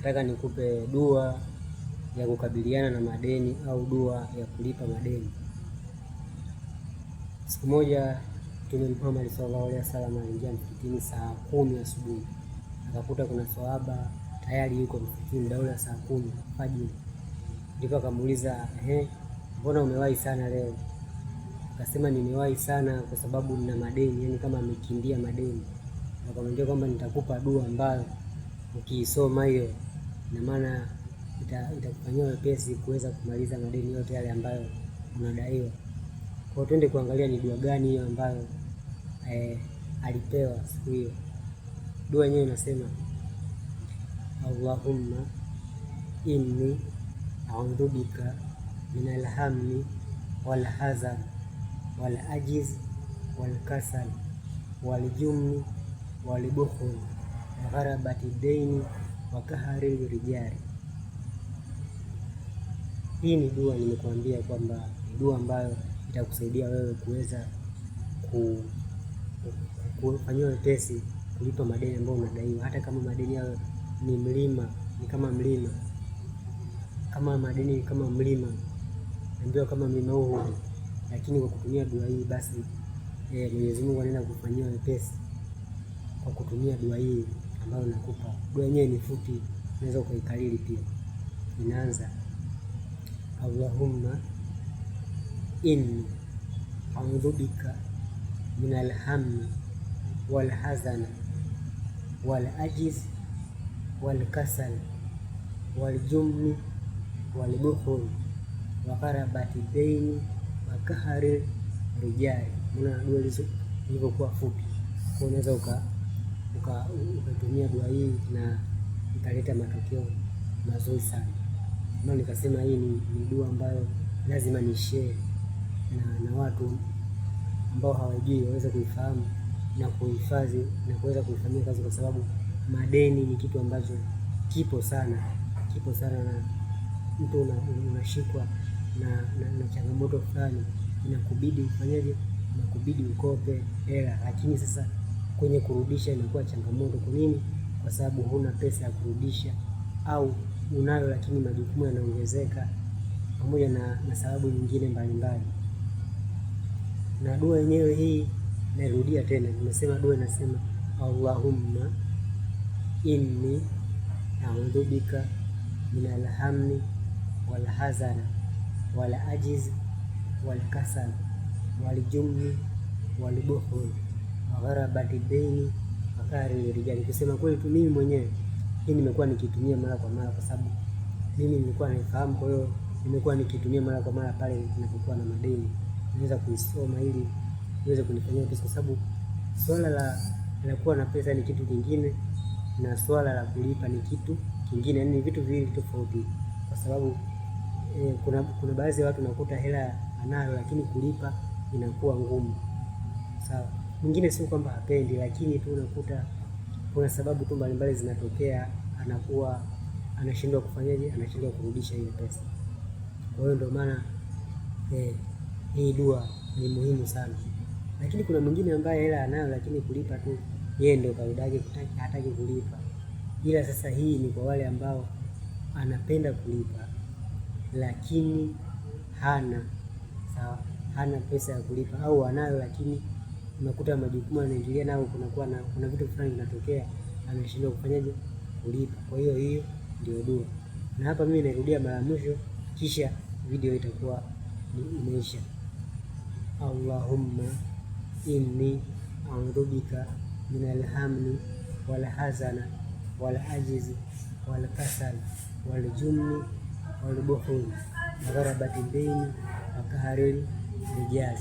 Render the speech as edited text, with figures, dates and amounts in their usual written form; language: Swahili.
nataka nikupe dua ya kukabiliana na madeni au dua ya kulipa madeni. Siku moja Mtume Muhammad sallallahu alaihi wasallam aliingia msikitini saa 10 asubuhi, akakuta kuna swahaba tayari yuko msikitini daula saa 10 fajiri. Ndipo akamuuliza, mbona umewahi sana leo? Akasema, nimewahi sana kwa sababu nina madeni, yani kama amekimbia madeni. Akamwambia kwamba nitakupa dua ambayo ukiisoma hiyo na maana itakufanyia wepesi kuweza kumaliza madeni yote yale ambayo unadaiwa. Kwa twende kuangalia ni dua gani hiyo ambayo alipewa siku hiyo. Dua yenyewe inasema, Allahumma inni a'udhu bika minal hammi wal hazan wal ajiz wal kasal wal jumni wal bukhul wa gharabati daini wa kahari rijali. Hii ni dua nimekuambia kwamba ni dua ambayo itakusaidia wewe kuweza kufanyia wepesi kulipa madeni ambayo unadaiwa, hata kama madeni hayo ni mlima, ni kama mlima, kama madeni kama mlima, ndio kama mlima Uhud. Lakini kwa kutumia dua hii basi Mwenyezi Mungu anaenda kufanyia wepesi kwa kutumia dua hii ambayo nakupa. Dua yenyewe ni fupi, unaweza ukaikariri pia. Inaanza, Allahumma inni a'udhu bika minal hammi wal hazani wal ajiz wal kasal wal jumni wal bukhul wa gharabati daini wa kahari rijali. Muna dua hizo ilivyokuwa fupi, kwa unaweza ukatumia dua hii na ikaleta matokeo mazuri sana. Ndio nikasema hii ni dua ambayo lazima ni share na watu ambao hawajui waweze kuifahamu na kuhifadhi na kuweza kuifanyia kazi, kwa sababu madeni ni kitu ambacho kipo sana na mtu unashikwa na changamoto fulani, inakubidi ufanyaje? Inakubidi ukope hela, lakini sasa kwenye kurudisha inakuwa changamoto. Kwa nini? Kwa sababu huna pesa ya kurudisha, au unayo lakini majukumu yanaongezeka, pamoja na sababu nyingine mbalimbali. Na dua yenyewe hii narudia tena, nimesema dua inasema, Allahumma inni a'udhu bika minal hammi wal hazana wal ajiz wal kasal wal jumni wal bukhul wa gharabati daini wa kahari rijali. Kusema kweli tu mimi mwenyewe hii nimekuwa nikitumia mara kwa mara, kwa sababu mimi nilikuwa naifahamu. Kwa hiyo nimekuwa nikitumia mara kwa mara pale ninapokuwa na madeni. Naweza kuisoma ili iweze kunifanyia pesa, kwa sababu swala la kuwa na pesa ni kitu kingine na swala la kulipa ni kitu kingine, yani vitu viwili tofauti. Kwa sababu kuna baadhi ya watu nakuta hela anayo lakini kulipa inakuwa ngumu. Sawa, mwingine sio kwamba hapendi, lakini tu unakuta kuna sababu tu mbalimbali zinatokea, anakuwa anashindwa kufanyaje, anashindwa kurudisha ile pesa. Kwa hiyo ndio maana hii dua ni muhimu sana. Lakini kuna mwingine ambaye hela anayo lakini kulipa tu yeye ndio kawaida yake, hataki kulipa. Ila sasa hii ni kwa wale ambao anapenda kulipa lakini hana pesa ya kulipa, au anayo lakini unakuta majukumu yanaingilia nao, kuna vitu fulani vinatokea, ameshindwa kufanyaje, kulipa. Kwa hiyo ndio dua. Na hapa mimi narudia mara mwisho, kisha video itakuwa imeisha. Allahumma inni a'udhu bika minal hammi wal hazana wal ajiz wal kasal wal jumni wal bukhul wa gharabati daini wa kahari rijali.